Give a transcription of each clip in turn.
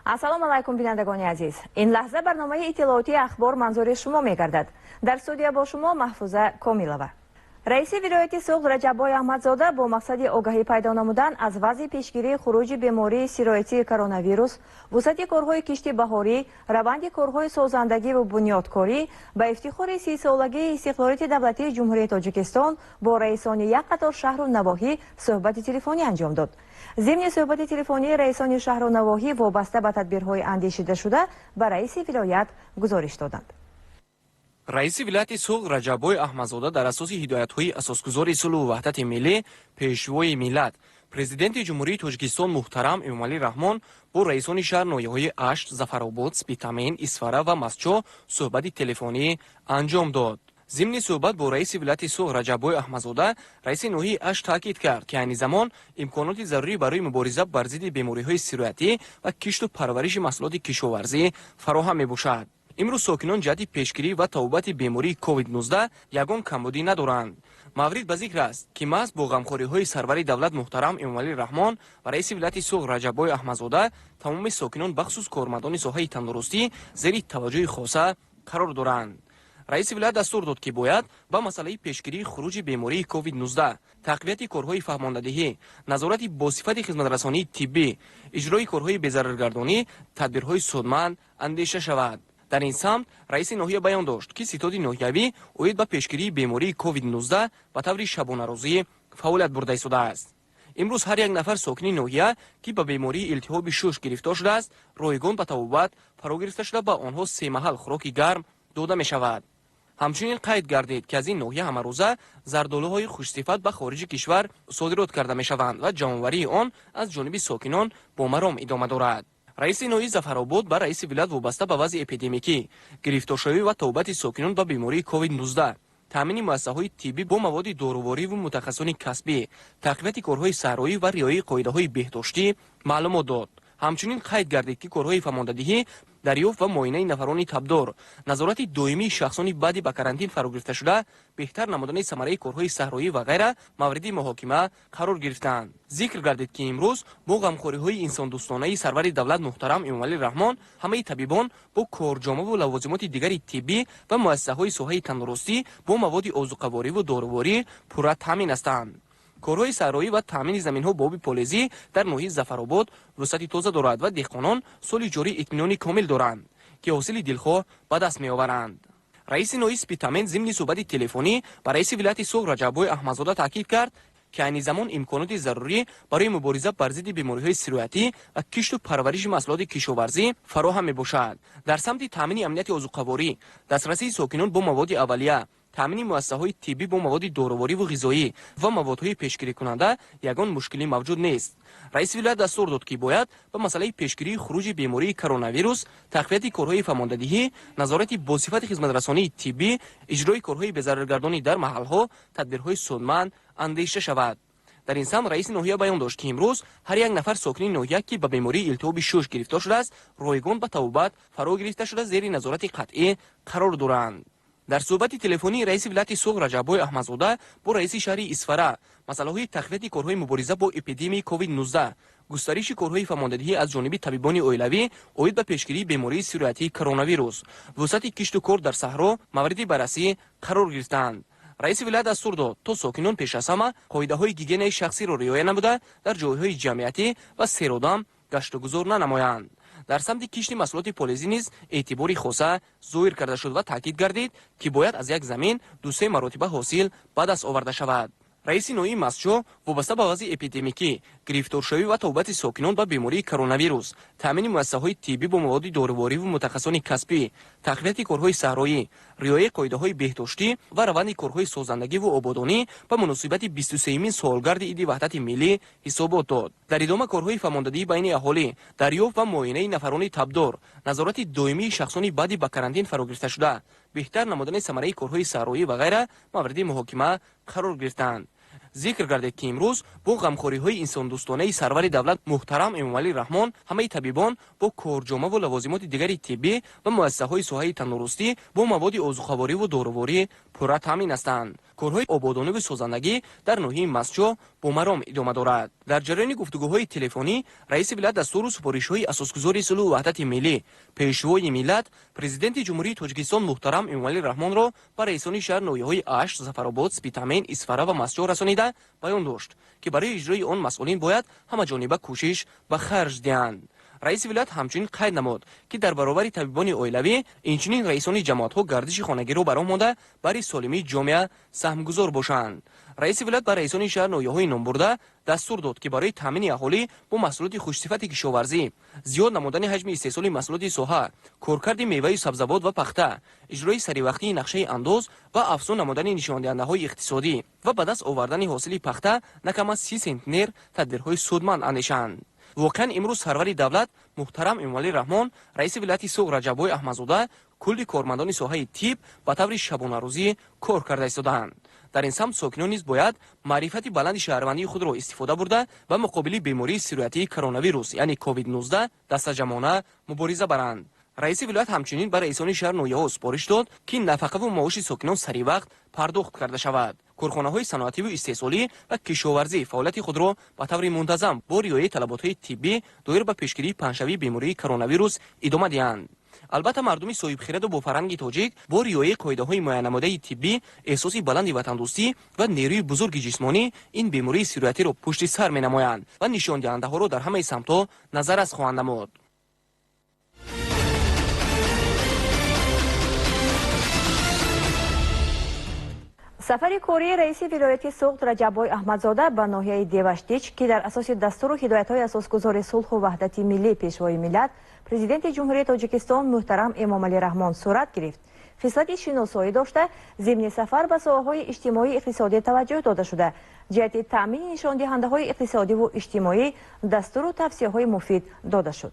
assalomu alaykum binandagoni aziz. In lahza barnomayi ittилооти ахбор манзури шумо мегардад. Дар студия бо шумо Маҳфуза Комилова. Раиси вилояти Суғд Раҷаббой Аҳмадзода бо мақсади огаҳӣ пайдо намудан аз вазъи пешгирии хуруҷи бемории сироятии коронавирус, вусъати корҳои кишти баҳорӣ, раванди корҳои созандагӣ ва бунёдкорӣ ба ифтихори 30-солагии истиқлолияти давлатии Ҷумҳурияи Тоҷикистон бо раисони як қатор шаҳру навоҳӣ суҳбати телефонӣ анҷом дод. Зимни суҳбати телефонии раисони шаҳру навоҳӣ вобаста ба тадбирҳои андешидашуда ба раиси вилоят гузориш доданд. раиси вилояти Суғд Раҷаббой Аҳмадзода дар асоси ҳидоятҳои асосгузори сулҳу ваҳдати миллӣ, пешвои миллат, президенти Ҷумҳурии Тоҷикистон муҳтарам Эмомалӣ Раҳмон бо раисони шаҳр ноҳияҳои Ашт, Зафаробод, Спитамин, Исфара ва Масчо суҳбати телефонӣ анҷом дод. Зимни суҳбат бо раиси вилояти Суғд Раҷаббой Аҳмадзода раиси ноҳияи Ашт таъкид кард, ки айни замон имконоти зарурӣ барои мубориза бар зидди бемориҳои сироятӣ ва кишту парвариши маҳсулоти кишоварзӣ фароҳам мебошад. имрӯз сокинон ҷиҳати пешгирӣ ва тавобати бемории COVID-19 ягон камбудӣ надоранд. маврид ба зикр аст, ки маҳз бо ғамхориҳои сарвари давлат муҳтарам Эмомалӣ Раҳмон ва раиси вилояти Суғд Раҷаббой Аҳмадзода тамоми сокинон бахусус кормандони соҳаи тандурустӣ зери таваҷҷӯҳи хоса қарор доранд. раиси вилоят дастур дод, ки бояд ба масъалаи пешгирии хуруҷи бемории COVID-19, тақвияти корҳои фаҳмондадиҳӣ, назорати босифати хизматрасонии тиббӣ, иҷрои корҳои безараргардонӣ, тадбирҳои судманд андеша шавад. дар ин самт раиси ноҳия баён дошт, ки ситоди ноҳиявӣ оид ба пешгирии бемории COVID-19 ба таври шабонарӯзӣ фаъолият бурда истодааст. имрӯз ҳар як нафар сокини ноҳия, ки ба бемории илтиҳоби шуш гирифтор шудааст, ройгон ба табобат фаро гирифта шуда ба онҳо семаҳал хӯроки гарм дода мешавад. ҳамчунин қайд гардид, ки аз ин ноҳия ҳамарӯза зардолуҳои хушсифат ба хориҷи кишвар содирот карда мешаванд ва ҷамъоварии он аз ҷониби сокинон бо маром идома дорад. раиси ноҳияи Зафаробод ба раиси вилоят вобаста ба вазъи эпидемикӣ, гирифторшавӣ ва тавобати сокинон ба бемории COVID-19, таъмини муассисаҳои тиббӣ бо маводи дорувориву мутахассисони касбӣ, тақвияти корҳои саҳроӣ ва риояи қоидаҳои беҳдоштӣ маълумот дод. ҳамчунин қайд гардид, ки корҳои фаҳмондадиҳӣ, дарёфт ва муоинаи нафарони табдор, назорати доимии шахсони баъди ба карантин фарогирифташуда, беҳтар намудани самараи корҳои саҳроӣ ва ғайра мавриди муҳокима қарор гирифтанд. зикр гардид, ки имрӯз бо ғамхориҳои инсондӯстонаи сарвари давлат муҳтарам Эмомалӣ Раҳмон ҳамаи табибон бо корҷомаву лавозимоти дигари тиббӣ ва муассисаҳои соҳаи тандурустӣ бо маводи озуқавориву доруворӣ пурра таъмин ҳастанд. корҳои саҳроӣ ва таъмини заминҳо бо оби полезӣ дар ноҳияи Зафаробод вусъати тоза дорад ва деҳқонон соли ҷорӣ итминони комил доранд, ки ҳосили дилхоҳ ба даст меоваранд. раиси ноҳияи Спитамин зимни суҳбати телефонӣ ба раиси вилояти Суғд Раҷаббой Аҳмадзода таъкид кард, ки айни замон имконоти зарурӣ барои мубориза бар зидди бемориҳои сироятӣ ва кишту парвариши маҳсулоти кишоварзӣ фароҳам мебошад. дар самти таъмини амнияти озуқаворӣ, дастрасии сокинон бо маводи аввалия, таъмини муассисаҳои тиббӣ бо маводи дорувориву ғизоӣ ва маводҳои пешгирикунанда ягон мушкилӣ мавҷуд нест. раиси вилоят дастур дод, ки бояд ба масъалаи пешгирии хуруҷи бемории коронавирус, тақвияти корҳои фаҳмондадиҳӣ, назорати босифати хизматрасонии тиббӣ, иҷрои корҳои безараргардонӣ дар маҳалҳо, тадбирҳои судманд андеша шавад. дар ин самт раиси ноҳия баён дошт, ки имрӯз ҳар як нафар сокини ноҳия, ки ба бемории илтиҳоби шуш гирифтор шудааст, ройгон ба табобат фаро гирифта шуда зери назорати қатъӣ қарор доранд. дар суҳбати телефонии раиси вилояти Суғд Раҷаббой Аҳмадзода бо раиси шаҳри Исфара масъалаҳои тақвияти корҳои мубориза бо эпидемияи COVID-19, густариши корҳои фаҳмондадиҳӣ аз ҷониби табибони оилавӣ оид ба пешгирии бемории сироятии коронавирус, вусъати кишту кор дар саҳро мавриди баррасӣ қарор гирифтанд. раиси вилоят дастур дод, то сокинон пеш аз ҳама қоидаҳои гигиенаи шахсиро риоя намуда, дар ҷойҳои ҷамъиятӣ ва серодам гашту гузор нанамоянд. дар самти кишти маҳсулоти полезӣ низ эътибори хоса зоҳир карда шуд ва таъкид гардид, ки бояд аз як замин 2-3 маротиба ҳосил ба даст оварда шавад. раиси ноҳияи Масчо вобаста ба вазъи эпидемикӣ, гирифторшавӣ ва тавобати сокинон ба бемории коронавирус, таъмини муассисаҳои тиббӣ бо маводи дорувориву мутахассисони касбӣ, тақвияти корҳои саҳроӣ, риояи қоидаҳои беҳдоштӣ ва раванди корҳои созандагиву ободонӣ ба муносибати 23-имин солгарди иди ваҳдати миллӣ ҳисобот дод. дар идома корҳои фаҳмондадиҳӣ байни аҳолӣ, дарёфт ва муоинаи нафарони табдор, назорати доимии шахсони баъди ба карантин фарогирифташуда, беҳтар намудани самараи корҳои саҳроӣ ва ғайра мавриди муҳокима қарор гирифтанд. зикр гардид, ки имрӯз бо ғамхориҳои инсондӯстонаи сарвари давлат муҳтарам Эмомалӣ Раҳмон ҳамаи табибон бо корҷомаву лавозимоти дигари тиббӣ ва муассисаҳои соҳаи тандурустӣ бо маводи озуқавориву доруворӣ пурра таъмин ҳастанд. کارهای آبادانی و سازندگی در ناحیه مسجد با مرام ادامه دارد. در جریان گفتگوهای تلفنی رئیس ولایت دستور و سپارش‌های اساسگذار صلح و وحدت ملی پیشوای ملت پرزیدنت جمهوری تاجیکستان محترم امامعلی رحمان را به رئیسان شهر ناحیه‌های اشت، ظفرآباد، سپیتامین، اسفره و مسجد رسانیده بیان داشت که برای اجرای آن مسئولین باید همه جانبه کوشش به خرج دهند. رئیس ولایت همچنین قید نمود که در برابر طبیبان اویلوی اینچنین رئیسان جماعت‌ها گردش خانگی را برآورده برای سالمی جامعه سهمگذار باشند. رئیس ولایت بر رئیسان شهر ناحیه‌های نام برده دستور داد که برای تامین اهالی با محصولات خوش‌صفت کشاورزی، زیاد نمودن حجم استحصال محصولات ساحه، کارکرد میوه و سبزیجات و پخته، اجرای سریع نقشه انداز و افزون نمودن نشاندهنده‌های اقتصادی و به دست آوردن حاصل پخته نه کم از 30 سنتنر تدبیرهای سودمند اندیشند. واقعا امروز سرور دولت محترم امامعلی رحمان رئیس ولایت سوق رجب‌بای احمدزاده کلی کارمندان ساحه طب به طور شبانه روزی کار کرده ایستادند. در این سمت ساکنان نیز باید معرفت بلند شهروندی خود را استفاده برده و مقابل بیماری سیرویتی کرونا ویروس یعنی کووید 19 دست جمعانه مبارزه برند. رئیس ولایت همچنین برای رئیسان شهر ناحیه‌ها سپارش داد که نفقه و معاش ساکنان سریع وقت پرداخت کرده شود. کارخانه‌های صنعتی و استحصالی و کشاورزی فعالیت خود را به طور منتظم با رعایت طلبات‌های طبی دایر به پیشگیری پنجشنبه بیماری کرونا ویروس ادامه دهند. البته مردم صاحب خرد و با فرهنگ تاجیک با رعایت قاعده‌های معاینه نموده طبی احساس بلند وطن‌دوستی و نیروی بزرگ جسمانی این بیماری سیرویتی را پشت سر می‌نمایند و نشان دهنده‌ها را در همه سمت‌ها نظر از خواهند نمود. سفر کوری رئیس ولایت سوخت رجب‌بای احمدزاده به ناحیه دیوشتیچ که در اساس دستور و هدایت‌های اساسگذار صلح و وحدت ملی پیشوای ملت پرزیدنت جمهوری تاجیکستان محترم امامعلی رحمان صورت گرفت. خصلت شناسایی داشته ضمن سفر به ساحه‌های اجتماعی اقتصادی توجه داده شده. جهت تامین نشاندهنده‌های اقتصادی و اجتماعی دستور و توصیه‌های مفید داده شد.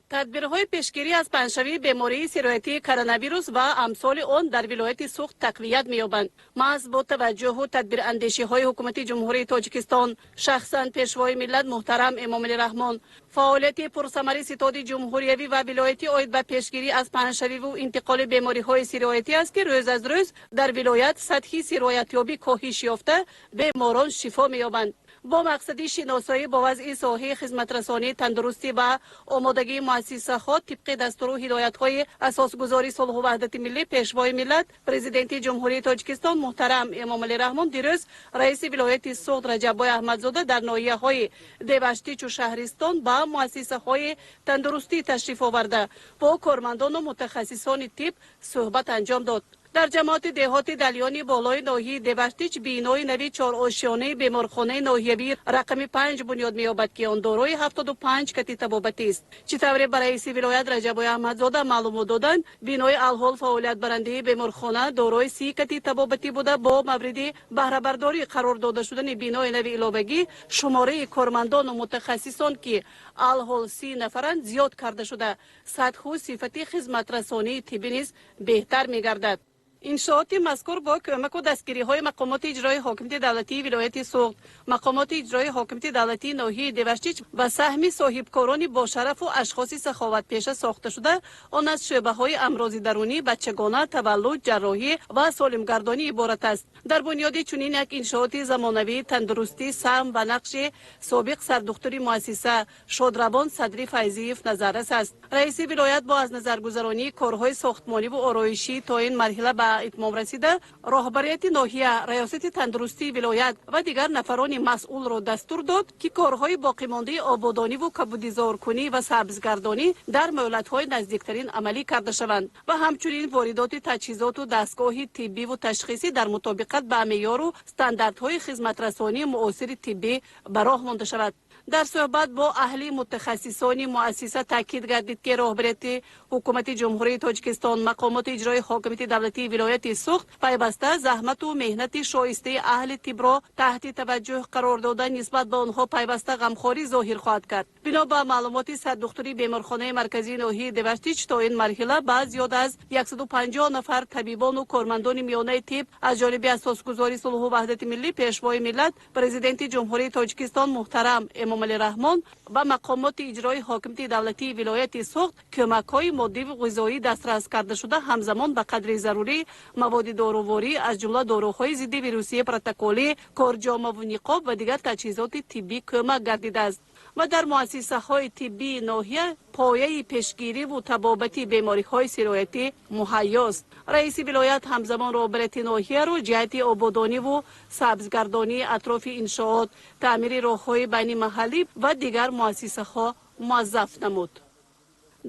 تدبیرهای پیشگیری از پنجشنبه بیماری سیرویتی کرونا ویروس و امثال آن در ولایت سوخت تقویت می‌یابند. محض با توجه و تدبیر اندیشی‌های حکومت جمهوری تاجیکستان شخصاً پیشوای ملت محترم امامعلی رحمان فعالیت پرثمر ستاد جمهوریوی و ولایتی آید به پیشگیری از پنجشنبه و انتقال بیماری‌های سیرویتی است که روز از روز در ولایت سطح سیرویتیابی کاهش یافته بیماران شفا می‌یابند. با مقصد شناسایی با وضع ساحه خدمت رسانی تندرستی و آمادگی مؤسسه ها طبق دستور و هدایت‌های اساسگذاری صلح و وحدت ملی پیشوای ملت پرزیدنت جمهوری تاجیکستان محترم امامعلی رحمان دیروز رئیس ولایت سوخت رجب‌بای احمدزاده در ناحیه‌های دیوشتیچ و شهرستان با مؤسسه‌های تندرستی تشریف آورده با کارمندان و متخصصان طب صحبت انجام داد. در جماعت دهات دلیانی بالای ناحیه دیوشتیچ بینای نوی 4 آشیانه بیمارخانه ناحیوی رقم 5 بنیاد می‌یابد که آن دارای 75 کتی طبابتی است. چطوری برای رئیس ولایت رجب‌بای احمدزاده معلومات دادند بینای الحال فعالیت برنده بیمارخانه دارای 30 کتی طبابتی بوده با مورد بهره برداری قرار داده شدن بینای نوی علاوگی شماره کارمندان و متخصصان که الحال 30 نفرند زیاد کرده شده. سطح و صفت خدمت رسانی طبی نیز بهتر می‌گردد. انشاءات مذکور با کمک و دستگیری‌های مقامات اجرایی حاکمیت دولتی ولایت سوخت، مقامات اجرایی حاکمیت دولتی ناحیه دیوشتیچ و سهم صاحبکاران با شرف و اشخاص سخاوت پیشه ساخته شده، آن از شعبه‌های امراض درونی، بچگانه، تولد، جراحی و سالمگردانی عبارت است. در بنیاد چنین یک انشاءات زمانوی تندرستی سهم و نقش سابق سردختری مؤسسه شادروان صدری فیضیف نظررس است. رئیس ولایت با از نظرگذرانی کارهای ساختمانی و آرایشی تا این مرحله به اتمام رسیده راهبریت ناحیه ریاست تندرستی ولایت و دیگر نفران مسئول را دستور داد که کارهای باقی مانده آبادانی و کبودیزارکنی و سبزگردانی در مولدهای نزدیکترین عملی کرده شوند و همچنین واردات تجهیزات و دستگاه طبی و تشخیصی در مطابقت با معیار و استانداردهای خدمت رسانی معاصر طبی به راه مانده شود. در صحبت با اهل متخصصان مؤسسه تاکید گردید که راهبریت حکومت جمهوری تاجیکستان مقامات اجرایی حاکمیت دولتی ولایت سوخت پیوسته زحمت و مهنت شایسته اهل طب را تحت توجه قرار دادن نسبت به آنها پیوسته غمخواری ظاهر خواهد کرد. بنا به معلومات سردختری بیمارخانه مرکزی ناحیه دیوشتیچ تا این مرحله بعد زیاد از 150 نفر طبیبان و کارمندان میانه طب از جانب اساسگذاری صلح و وحدت ملی پیشوای ملت پرزیدنت جمهوری تاجیکستان محترم امامعلی رحمان و مقامات اجرایی حاکمیت دولتی ولایت سوخت کمک‌های مادی و غذایی دسترس کرده شده همزمان به قدر ضروری مواد داروواری از جمله داروهای ضد ویروسی پروتکلی، کارجامه و نقاب و دیگر تجهیزات طبی کمک گردیده است و در مؤسسه های طبی ناحیه پایه پیشگیری و تبابت بیماری های سرایتی مهیا است. رئیس ولایت همزمان رهبریت ناحیه را جهت آبادانی و سبزگردانی اطراف انشاءات، تعمیر راههای بین محلی و دیگر مؤسسه ها موظف نمود.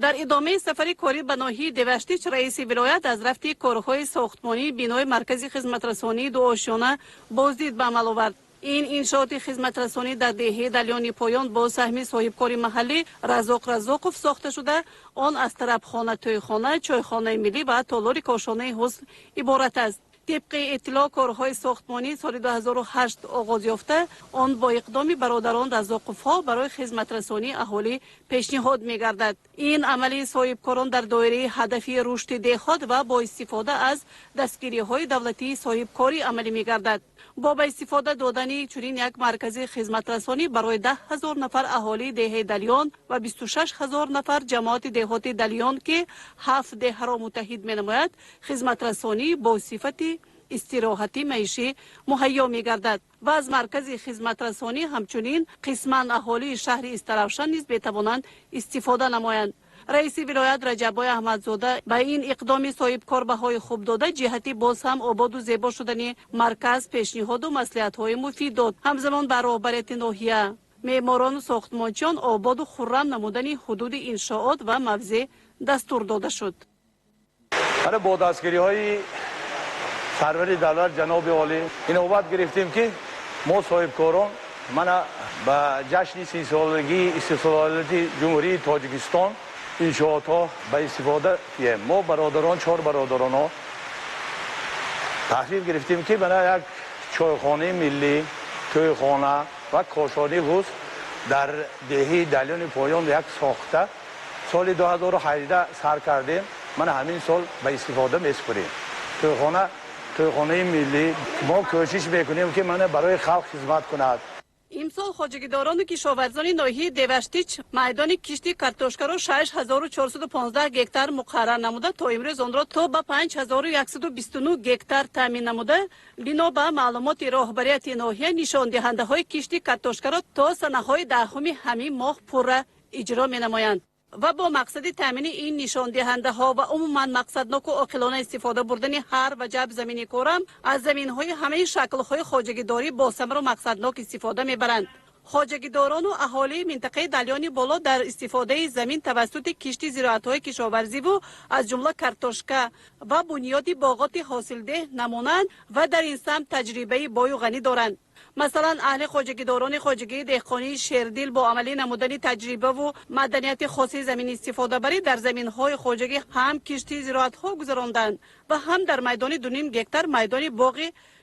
در ادامه سفر کاری به ناحیه دوشتیچ، رئیس ولایت از رفت کارهای ساختمانی بینای مرکز خدمت رسانی دو آشیانه بازدید به عمل آورد. این انشاءات خدمت رسانی در دهه دلیان پایان با سهم صاحبکار محلی رزاق رزاقوف ساخته شده. آن از طربخانه، تویخانه، چایخانه ملی و تالار کاشانه حسن عبارت است. طبق اطلاع کارهای ساختمانی سال 2008 آغاز یافته، آن با اقدام برادران رزاقوف‌ها برای خدمت رسانی اهالی پیشنهاد می‌گردد. این عملی صاحبکاران در دایره هدفی رشد دهات و با استفاده از دستگیری‌های دولتی صاحبکاری عملی می‌گردد. با به استفاده دادن چنین یک مرکز خدمت رسانی برای 10,000 نفر اهالی دهه دلیان و 26,000 نفر جماعت دهات دلیان که 7 دهه را متحد می‌نماید، خدمت رسانی با صفت استراحتی معیشی مهیا می‌گردد و از مرکز خدمت رسانی همچنین قسمان اهالی شهر استرافشان نیز بتوانند استفاده نمایند. رئیس ولایت رجبای احمدزاده به این اقدام صاحبکار بهای خوب داده جهتی باز هم آباد و زیبا شدن مرکز پیشنهاد و مصلحت‌های مفید داد. همزمان بر رهبریت ناحیه معماران و ساختمانچیان آباد و خرم نمودن حدود انشاءات و موضع دستور داده شد. برای با دستگیری‌های سرور دولت جناب عالی این نوبت گرفتیم که ما صاحبکاران من به جشن 30 سالگی استقلالیت جمهوری تاجیکستان انشاءات ها به استفاده ما برادران 4 برادران ها تصمیم گرفتیم که برای یک چایخانه ملی، تویخانه و کاشانه حسن در دهه دلیان پایان یک ساخته سال 2018 سر کردیم. من همین سال به استفاده میسپریم. تویخانه ملی ما کوشش میکنیم که من برای خلق خدمت کند. امسال خواجگیداران و کشاورزان ناحیه دوشتیچ میدان کشتی کارتوشکا را 6415 گکتار مقرر نموده تا امروز آن را تا به 5129 گکتار تامین نموده. بنا به معلومات رهبریت ناحیه نشان دهنده های کشتی کارتوشکا را تا سنه های دهم همین ماه پوره اجرا می نمایند و با مقصد تامین این نشان دهنده ها و عموما مقصدناک و عاقلانه استفاده بردن هر وجب زمینی کارم از زمین های همه شکل های خواجگیداری با ثمر و مقصدناک استفاده میبرند. خواجگیداران و اهالی منطقه دلیان بالا در استفاده زمین توسط کشتی زراعت های کشاورزی و از جمله کارتوشکا و بنیاد باغات حاصلده نمونند و در این سمت تجربه بای و غنی دارند. مثلا اهل خواجگیداران خواجگی دهقانی شیردل با عملی نمودن تجربه و مدنیت خاصی زمین استفاده بری در زمین های خواجگی هم کشتی زراعت ها گذراندند و هم در میدان 2.5 گکتار میدان باغ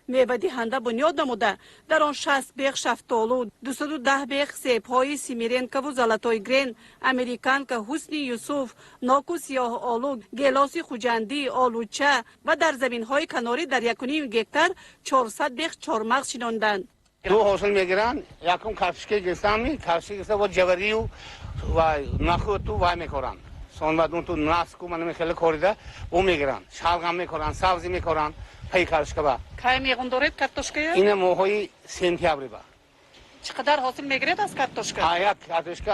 میوه دهنده بنیاد نموده. در آن 60 بیغ شفتالو، 210 بیغ سیب های سیمیرنکا و زلاتای گرین، امریکانکا، حسن یوسف، ناکو سیاه آلو، گلاس خوجندی، آلوچه و در زمین های کناری در 1.5 گکتار 400 بیغ چهارمغز شناندند. دو حاصل میگیرن، یکم کفشکی گرفتن، کفشکی گرفته و جوری و نخود تو وای میکارن. سون بعد اون تو نسکو من خیلی کوریده او میگیرن، شلغم میکارن، سبزی میکارن. پی کارشکا با. کی میگن دارید کارتوشکا؟ این موهای سنتیابری با. چقدر حاصل میگیرید از کارتوشکا؟ آیا کارتوشکا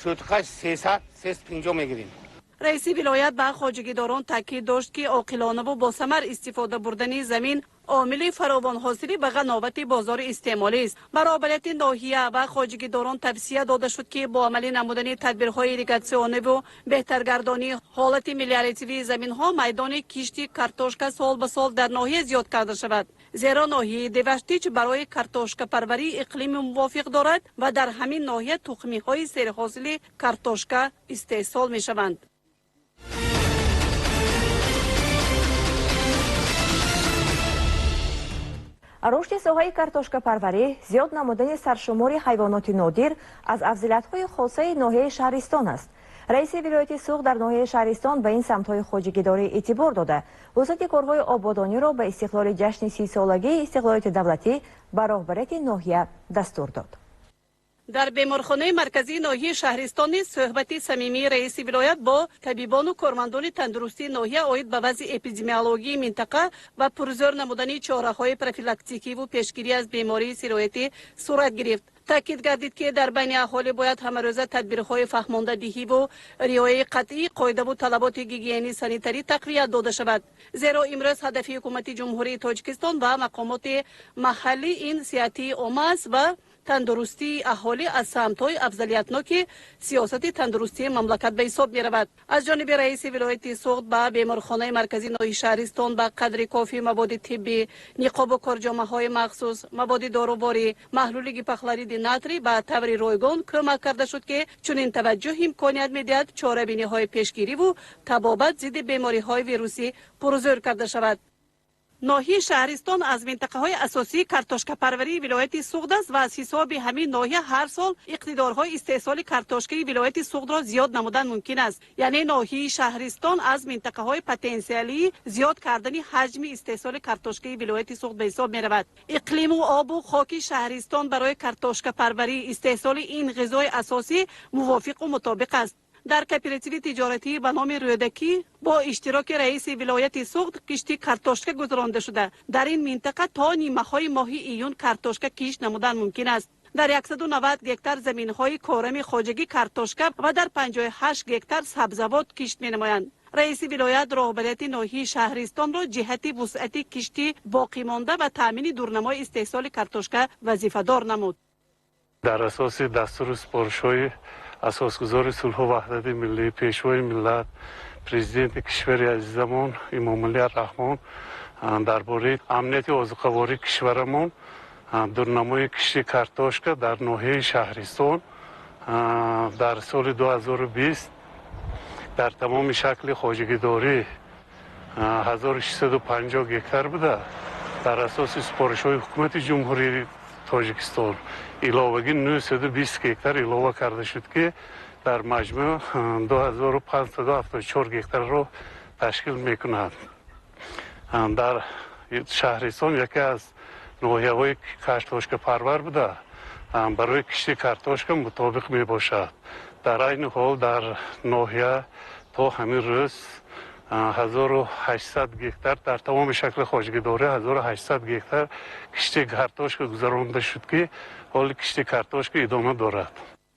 سوتکاش 350 میگیریم. رئیس ولایت به خواجگیداران تاکید داشت که عاقلانه و با ثمر استفاده بردن زمین عامل فراوان حاصلی به غناوت بازار استعمالی است. برابریت ناحیه و خواجگیداران توصیه داده شد که با عملی نمودن تدبیرهای ایریگاسیونی و بهترگردانی حالت ملیاریتیوی زمین ها میدان کشتی کارتوشکا سال به سال در ناحیه زیاد کرده شود. زیرا ناحیه دوشتیچ برای کارتوشکا پروری اقلیم موافق دارد و در همین ناحیه تخمی های سرحاصل کارتوشکا استحصال می شوند. رشد ساحه کارتوشکا پروری، زیاد نمودن سرشمار حیوانات نادر از افضلیت‌های خاصه ناحیه شهرستان است. رئیس ولایت سوق در ناحیه شهرستان به این سمت‌های خواجگیداری اعتبار داده، وزارت کارهای آبادانی را به استقلال جشن 30 سالگی استقلالیت دولتی به رهبریت ناحیه دستور داد. در بیمارخانه مرکزی ناحیه شهرستان نیز صحبت صمیمی رئیس ولایت با طبیبان و کارمندان تندرستی ناحیه آید به وضع اپیدمیولوژی منطقه و پرزور نمودن چاره‌های پروفیلاکتیکی و پیشگیری از بیماری سیرویتی صورت گرفت. تاکید گردید که در بین اهالی باید همه روزه تدبیرهای فهمانده دهی و رعایت قطعی قاعده و طلبات گیگیانی سانیتری تقویت داده شود. زیرا امروز هدف حکومت جمهوری تاجیکستان و مقامات محلی این صحتی عامه است و تندرستی اهالی از سمت‌های افضلیتناک سیاست تندرستی مملکت به حساب می‌رود. از جانب رئیس ولایت سوخت به بیمارخانه مرکزی ناحیه شهرستان با قدر کافی مواد طبی، نقاب و کارجامه‌های مخصوص، مواد داروباری، محلول پخلارید ناتری به طور رایگان کمک کرده شد که چنین توجه امکانیت می‌دهد چاره‌بینی‌های پیشگیری و تبابت ضد بیماری‌های ویروسی پرزور کرده شود. ناحیه شهرستان از منطقه های اساسی کارتوشکا پروری ولایت سوخت است و از حساب همین ناحیه هر سال اقتدارهای استحصال کارتوشکای ولایت سوخت را زیاد نمودن ممکن است. یعنی ناحیه شهرستان از منطقه های پتانسیلی زیاد کردن حجم استحصال کارتوشکای ولایت سوخت به حساب می رود. اقلیم و آب و خاک شهرستان برای کارتوشکا پروری استحصال این غذای اساسی موافق و مطابق است. در کوپراتیو تجارتی به نام رودکی با اشتراک رئیس ولایت سوخت کشتی کارتوشکا گذرانده شده. در این منطقه تا نیمه های ماه ایون کارتوشکا کشت نمودن ممکن است. در 190 گکتار زمین های کارم خواجگی کارتوشکا و در 58 گکتار سبزوات کشت می نمایند. رئیس ولایت راهبریت ناحیه شهرستان را جهت وسعت کشتی باقی مانده و تامین دورنمای استحصال کارتوشکا وظیفه دار نمود. در اساس دستور سپارش‌های اساسگزار صلح و وحدت ملی پیشوای ملت پرزیدنت کشور عزیزمون امامعلی رحمان درباره امنیت آذوقه‌واری کشورمون دورنمای کشتی کارتوشکا در ناحیه شهرستان در سال 2020 در تمام شکل خواجگیداری 1650 گکتار بوده. در اساس سپارش‌های حکومت جمهوری تاجیکستان علاوه 920 گکتار علاوه کرده شد که در مجموع 2574 گکتار را تشکیل میکند. در شهرستان یکی از ناحیه‌های کارتوشکا پرور بوده برای کشتی کارتوشکا مطابق می باشد. در این حال در ناحیه تا همین روز 1800 گکتار در تمام شکل خواجگیداری 1800 گکتار کشتی کارتوشکا گذرانده شد که حال کشتی کارتوشکا ادامه دارد.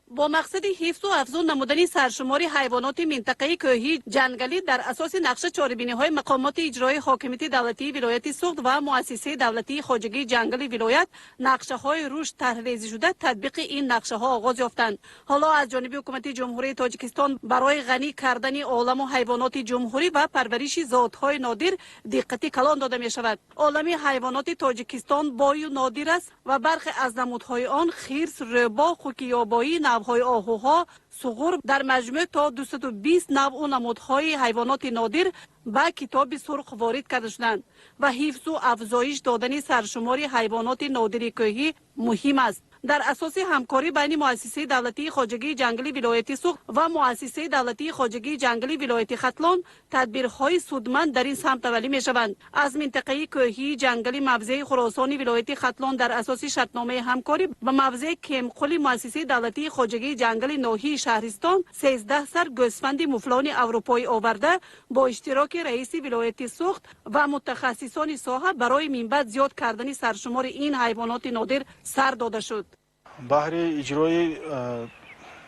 با مقصد حفظ و افزون نمودن سرشمار حیوانات منطقه کوهی جنگلی در اساس نقشه چاره‌بینی‌های مقامات اجرایی حاکمیت دولتی ولایت سوخت و مؤسسه دولتی خواجگی جنگلی ولایت نقشه‌های رشد طرح‌ریزی شده تطبیق این نقشه‌ها آغاز یافتند. حالا از جانب حکومت جمهوری تاجیکستان برای غنی کردن عالم و حیوانات جمهوری و پرورش ذات‌های نادر دقت کلان داده می‌شود. عالم حیوانات تاجیکستان بای و نادر است و برخی از نمودهای آن خرس، ربا، خوکیابایی، های آهوها، صقور در مجموع تا 220 نوع و نمودهای حیوانات نادر به کتاب سرخ وارد کرده شدند و حفظ و افزایش دادن سرشمار حیوانات نادر کوهی مهم است. در اساس همکاری بین مؤسسه دولتی خواجگی جنگلی ولایت سوخت و مؤسسه دولتی خواجگی جنگلی ولایت ختلان تدبیرهای سودمند در این سمت تولی می‌شوند. از منطقه کوهی جنگلی موضع خراسانی ولایت ختلان در اساس شرطنامه همکاری با موضع کمقلی مؤسسه دولتی خواجگی جنگلی ناحیه شهرستان 13 سر گوسفند مفلان اروپایی آورده با اشتراک رئیس ولایت سوخت و متخصصان ساحه برای منبع زیاد کردن سرشمار این حیوانات نادر سر داده شد. بهر اجرای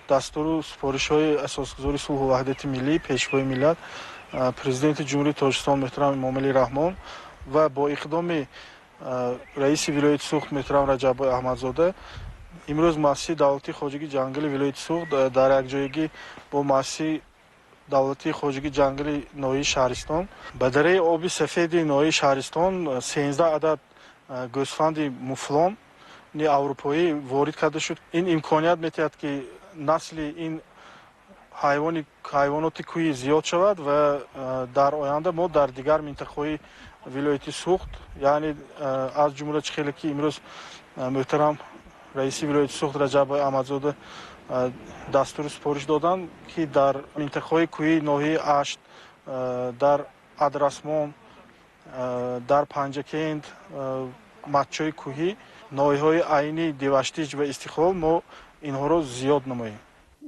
دستور سپارش‌های اساسگزاری صلح و وحدت ملی پیشوای ملت پرزیدنت جمهوری تاجیکستان محترم امامعلی رحمان و با اقدام رئیس ولایت سوخت محترم رجب‌بای احمدزاده امروز مؤسسه دولتی خواجگی جنگلی ولایت سوخت در یک جایگی با مؤسسه دولتی خواجگی جنگلی ناحیه شهرستان به دره آبی سفید ناحیه شهرستان 13 عدد گوسفند مفلان اروپایی وارد کرده شد. این امکانیت می‌دهد که نسل این حیوانات کوهی زیاد شود و در آینده ما در دیگر منطقه‌های ولایت سوخت یعنی از جمله خیلی که امروز محترم رئیس ولایت سوخت رجب‌بای احمدزاده دستور سپارش دادند که در منطقه‌های کوهی ناحیه اشت، در ادرسمان، در پنجکند، مچای کوهی ноҳияҳои айни деваштич ва истиқлол мо инҳоро зиёд намоем.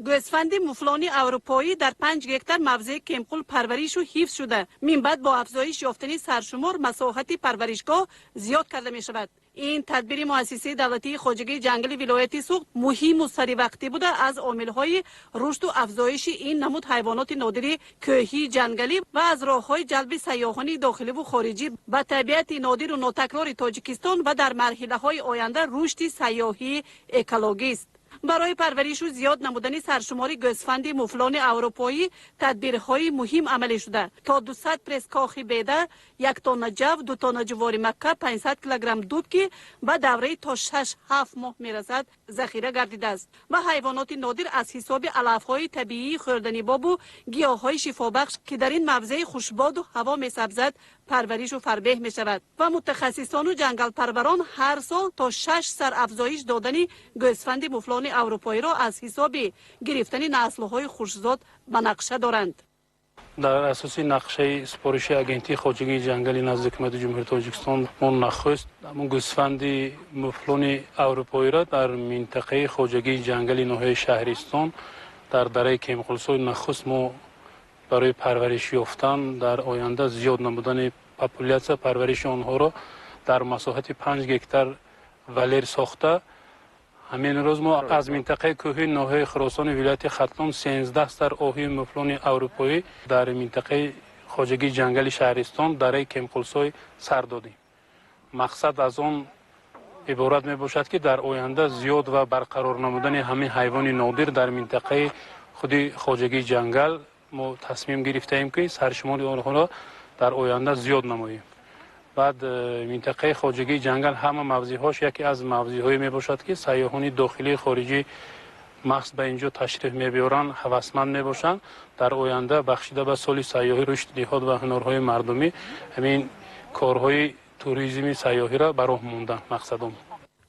گوسفند مفلون اروپایی در 5 گکتار موضع کمقل پرورش و حفظ شده. من بعد با افزایش یافتن سرشمار مساحت پرورشگاه زیاد کرده می شود. این تدبیر مؤسسه دولتی خواجگی جنگلی ولایت سوخت مهم و سری وقتی بوده از عامل‌های رشد و افزایش این نمود حیوانات نادر کوهی جنگلی و از راه‌های جلب سیاحان داخلی و خارجی به طبیعت نادر و ناتکرار تاجیکستان و در مرحله‌های آینده رشد سیاحی اکولوژی است. برای پرورش و زیاد نمودن سرشمار گوسفند مفلون اروپایی تدبیرهای مهم عملی شده تا 200 پرس کاخ بیده، 1 تن جو، 2 تن جوار مکه، 500 کیلوگرم دود که به دوره تا 6-7 ماه میرسد ذخیره گردیده است و حیوانات نادر از حساب علفهای طبیعی خوردنی باب و گیاهای شفابخش که در این موضع خوشباد و هوا میسبزد پرورش و فربه می شود و متخصصان و جنگل پروران هر سال تا 6 سر افزایش دادن گوسفند مفلون اروپایی را از حساب گرفتن نسل‌های خوشزاد به نقشه دارند. در اساس نقشه سپارش اگنتی خواجگی جنگلی نزد حکومت جمهوری تاجیکستان ما نخست گوسفند مفلون اروپایی را در منطقه خواجگی جنگلی ناحیه شهرستان در دره کمقلسوی نخست ما برای پرورش یافتن در آینده زیاد نمودن پاپولیاسیون پرورش آنها را در مساحت 5 گکتار ولر ساخته. همین روز ما از منطقه کوهی ناحیه خراسان ولایت ختلان 13 سر آهوی مفلون اروپایی در منطقه خواجگی جنگل شهرستان دره کمقلسوی سر دادیم. مقصد از آن عبارت می باشد که در آینده زیاد و برقرار نمودن همین حیوان نادر در منطقه خود خواجگی جنگل ما تصمیم گرفته ایم که سرشمار آنها را در آینده زیاد نماییم. بعد منطقه خواجگی جنگل همه موضعهاش یکی از موضعهایی می باشد که سیاحان داخلی خارجی مخصوص به اینجا تشریف می بیارن، هوسمند می باشند. در آینده بخشیده به سال سیاحی رشد نهاد و هنرهای مردمی همین کارهای توریسمی سیاحی را براه ماندن مقصدم.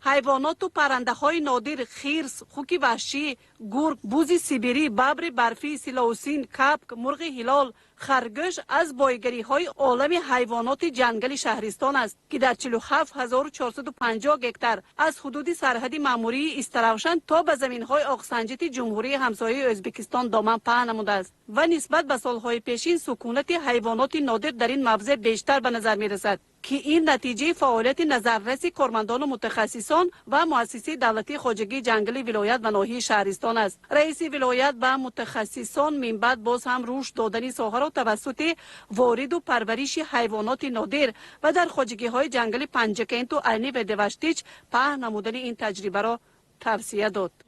حیوانات و پرنده های نادر خرس، خوک وحشی، گرگ، بوز سیبری، ببر برفی، سیلاوسین، کبک، مرغ هلال، خرگوش از بایگری های عالم حیوانات جنگل شهرستان است که در 47450 گکتار از حدود سرحد ماموری استراوشن تا به زمین های آقسنجیت جمهوری همسایه ازبکستان دامن پهن نموده است و نسبت به سالهای پیشین سکونت حیوانات نادر در این موضع بیشتر به نظر می رسد که این نتیجه فعالیت نظررس کارمندان و متخصصان و مؤسسه دولتی خواجگی جنگلی ولایت و ناحیه شهرستان است. رئیس ولایت و متخصصان من بعد باز هم رشد دادن ساحه را توسط وارد و پرورش حیوانات نادر و در خواجگی های جنگلی پنجکین تو عینی و دوشتیچ پهن نمودن این تجربه را توصیه داد.